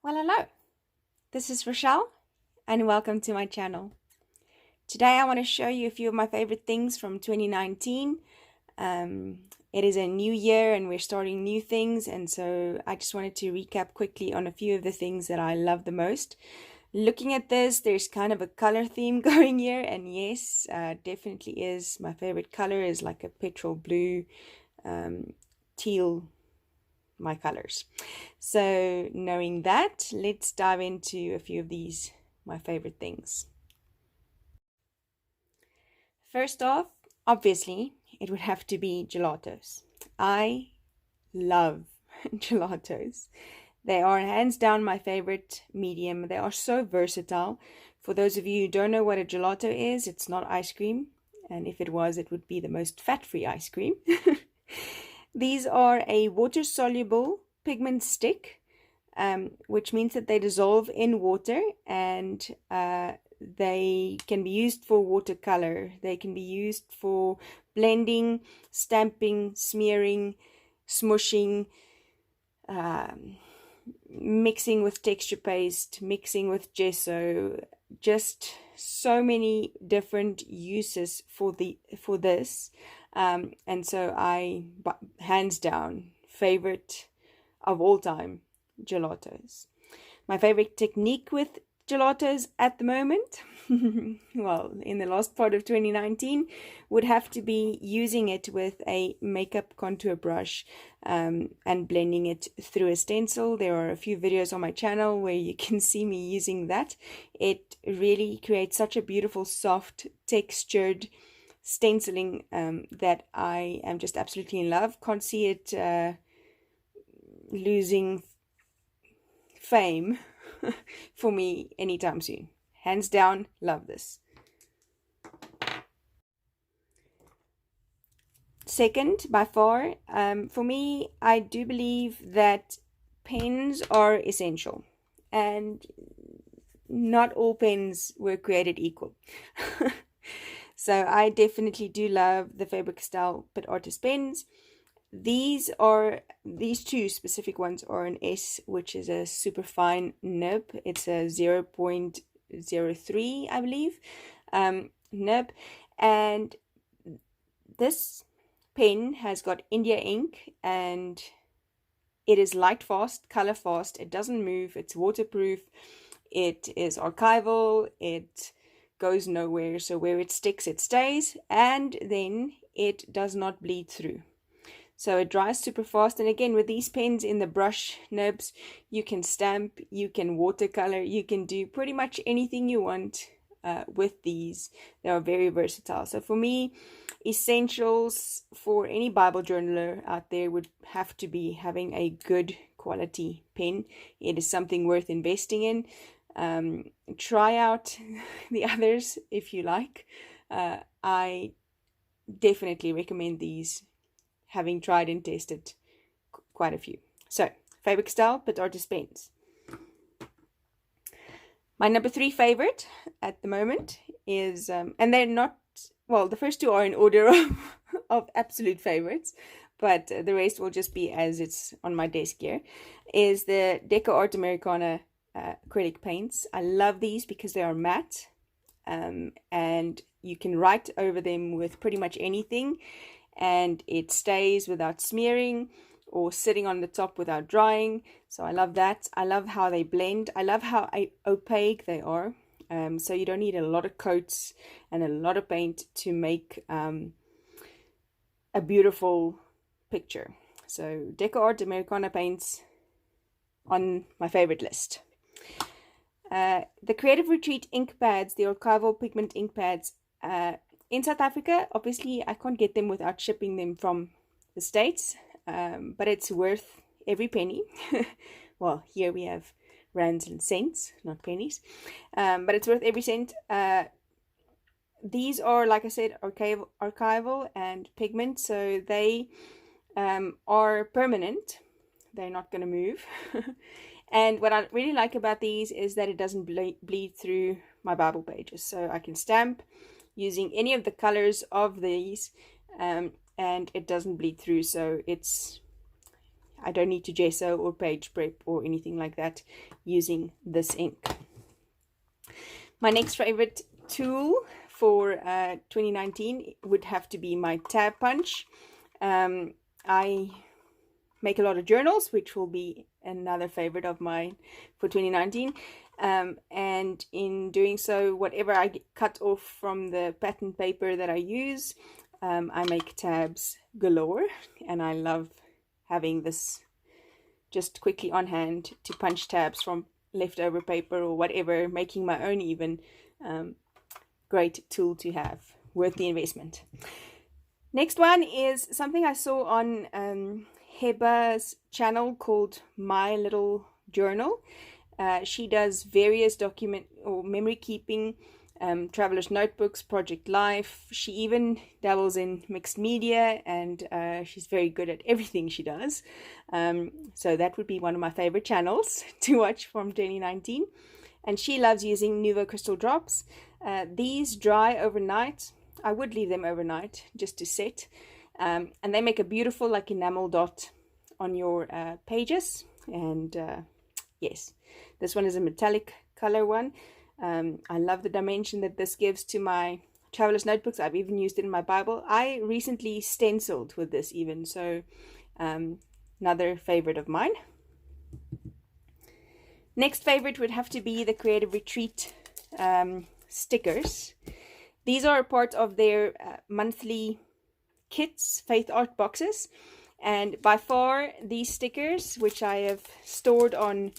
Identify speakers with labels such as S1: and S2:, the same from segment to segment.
S1: Well, hello, this is Rochelle, and welcome to my channel. Today I want to show you a few of my favorite things from 2019. It is a new year and we're starting new things, and so I just wanted to recap quickly on a few of the things that I love the most. Looking at this, there's kind of a color theme going here, and yes, definitely is. My favorite color is like a petrol blue, teal, my colors. So knowing that, let's dive into a few of these, my favorite things. First off, obviously, it would have to be gelatos. I love gelatos. They are hands down my favorite medium. They are so versatile. For those of you who don't know what a gelato is, it's not ice cream. And if it was, it would be the most fat-free ice cream. These are a water-soluble pigment stick, which means that they dissolve in water, and they can be used for watercolor. They can be used for blending, stamping, smearing, smushing, mixing with texture paste, mixing with gesso. Just so many different uses for this. And so hands down, favorite of all time, gelatos. My favorite technique with gelatos at the moment, well, in the last part of 2019, would have to be using it with a makeup contour brush and blending it through a stencil. There are a few videos on my channel where you can see me using that. It really creates such a beautiful, soft, textured stenciling that I am just absolutely in love. Can't see it losing fame for me anytime soon. Hands down, love this. Second, by far, for me, I do believe that pens are essential, and not all pens were created equal. So I definitely do love the Faber-Castell Pitt artist pens. These two specific ones are an S, which is a super fine nib. It's a 0.03, I believe, nib. And this pen has got India ink, and it is light fast, color fast. It doesn't move. It's waterproof. It is archival. It goes nowhere, so where it sticks it stays, and then it does not bleed through. So it dries super fast. And again, with these pens in the brush nibs, you can stamp, you can watercolor, you can do pretty much anything you want with these. They are very versatile. So for me, essentials for any Bible journaler out there would have to be having a good quality pen. It is something worth investing in. Try out the others if you like. I definitely recommend these, having tried and tested quite a few. So, Faber-Castell Pitt artist pens. My number 3 favorite at the moment is, and they're not, well, the first two are in order of absolute favorites, but the rest will just be as it's on my desk here, is the Deco Art Americana acrylic paints. I love these because they are matte, and you can write over them with pretty much anything, and it stays without smearing or sitting on the top without drying. So I love that. I love how they blend. I love how opaque they are. So you don't need a lot of coats and a lot of paint to make a beautiful picture. So Deco Art Americana paints on my favorite list. The Creative Retreat ink pads, the archival pigment ink pads, in South Africa, obviously I can't get them without shipping them from the States, but it's worth every penny. Well, here we have rands and cents, not pennies, but it's worth every cent. These are, like I said, archival and pigment, so they are permanent. They're not going to move. And what I really like about these is that it doesn't bleed through my Bible pages. So I can stamp using any of the colors of these, and it doesn't bleed through. So I don't need to gesso or page prep or anything like that using this ink. My next favorite tool for 2019 would have to be my tab punch. I make a lot of journals, which will be another favorite of mine for 2019. And in doing so, whatever I cut off from the pattern paper that I use, I make tabs galore, and I love having this just quickly on hand to punch tabs from leftover paper or whatever, making my own even. Great tool to have, worth the investment. Next one is something I saw on Heba's channel called My Little Journal. She does various document or memory keeping, traveler's notebooks, project life. She even dabbles in mixed media, and she's very good at everything she does. So that would be one of my favorite channels to watch from 2019. And she loves using Nuvo crystal drops. These dry overnight. I would leave them overnight just to set. And they make a beautiful like enamel dot on your pages. And yes, this one is a metallic color one. I love the dimension that this gives to my traveler's notebooks. I've even used it in my Bible. I recently stenciled with this even, so another favorite of mine. Next favorite would have to be the Creative Retreat stickers. These are a part of their monthly kits, faith art boxes, and by far these stickers, which I have stored on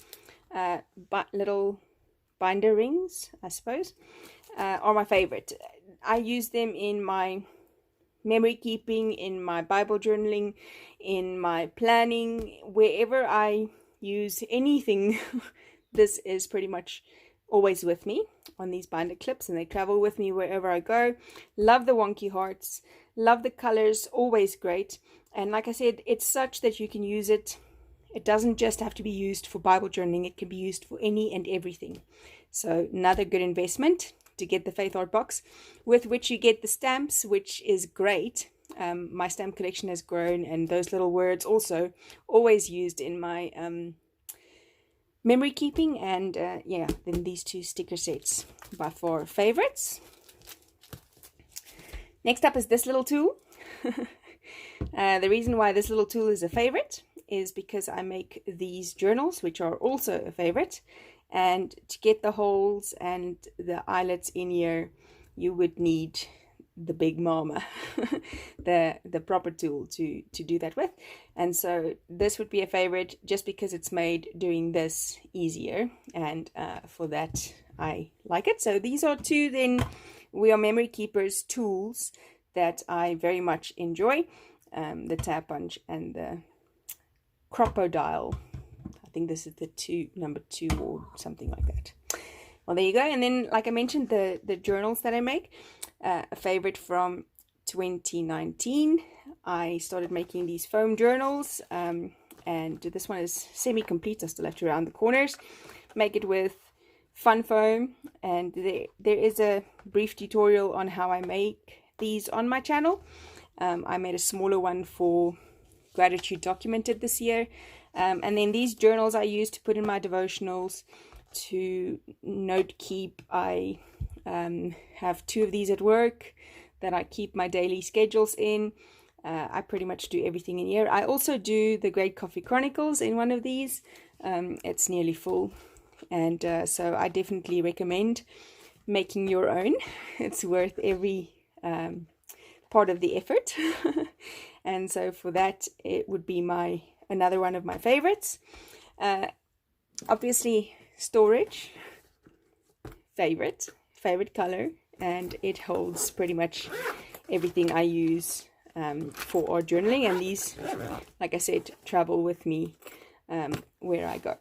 S1: little binder rings, I suppose, are my favorite. I use them in my memory keeping, in my Bible journaling, in my planning, wherever I use anything. This is pretty much always with me on these binder clips, and they travel with me wherever I go. Love the wonky hearts, love the colors, always great. And like I said, it's such that you can use it. It doesn't just have to be used for Bible journaling, it can be used for any and everything. So another good investment to get the faith art box, with which you get the stamps, which is great. My stamp collection has grown, and those little words also always used in my memory keeping. And yeah, then these two sticker sets by far favorites. Next up is this little tool. The reason why this little tool is a favorite is because I make these journals, which are also a favorite. And to get the holes and the eyelets in here, you would need the big mama, the proper tool to do that with. And so this would be a favorite just because it's made doing this easier, and for that I like it. So these are two then We Are Memory Keepers tools that I very much enjoy, the tab punch and the Crop-O-Dile. I think this is the number 2 or something like that. Well, there you go. And then, like I mentioned, the journals that I make, a favorite from 2019. I started making these foam journals, and this one is semi-complete. I still have to round the corners, make it with fun foam, and there is a brief tutorial on how I make these on my channel. I made a smaller one for Gratitude Documented this year, and then these journals I use to put in my devotionals, to note keep. I have 2 of these at work that I keep my daily schedules in. I pretty much do everything in here. I also do the Great Coffee Chronicles in one of these. It's nearly full, and so I definitely recommend making your own. It's worth every part of the effort. And so for that, it would be another one of my favorites. Obviously, storage, favorite color, and it holds pretty much everything I use for art journaling, and these, like I said, travel with me where I go.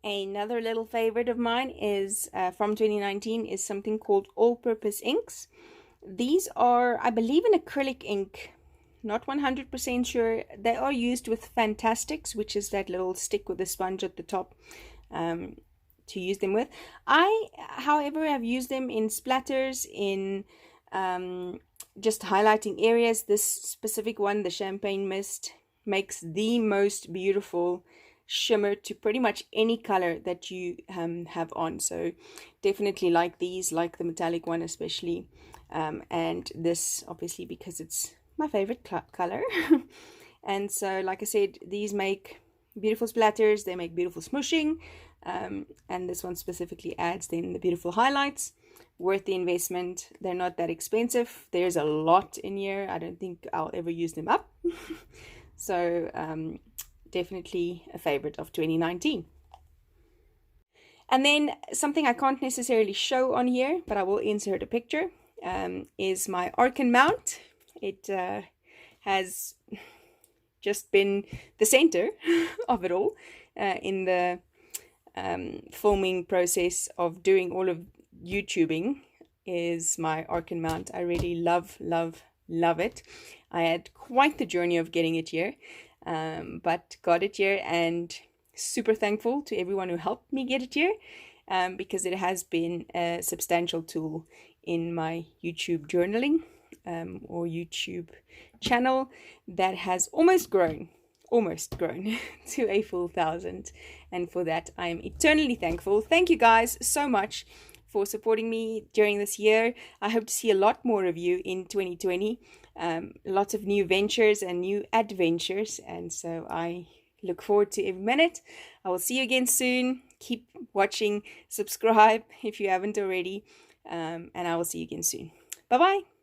S1: Another little favorite of mine is from 2019 is something called all-purpose inks. These are, I believe, an acrylic ink. Not 100% sure. They are used with Fantastics, which is that little stick with a sponge at the top, to use them with. I, however, have used them in splatters, in just highlighting areas. This specific one, the Champagne Mist, makes the most beautiful shimmer to pretty much any color that you have on. So definitely like these, like the metallic one especially, and this obviously because it's my favorite color. And so like I said, these make beautiful splatters, they make beautiful smooshing, and this one specifically adds then the beautiful highlights. Worth the investment. They're not that expensive. There's a lot in here. I don't think I'll ever use them up. So definitely a favorite of 2019. And then something I can't necessarily show on here, but I will insert a picture, is my Arcan mount. It has just been the center of it all in the filming process of doing all of YouTubing. Is my Arcan mount. I really love it. I had quite the journey of getting it here, but got it here, and super thankful to everyone who helped me get it here, because it has been a substantial tool in my YouTube journaling or YouTube channel that has almost grown to a full 1,000, and for that I am eternally thankful. Thank you guys so much for supporting me during this year. I hope to see a lot more of you in 2020. Lots of new ventures and new adventures, and so I look forward to every minute. I will see you again soon. Keep watching, subscribe if you haven't already, and I will see you again soon. Bye bye.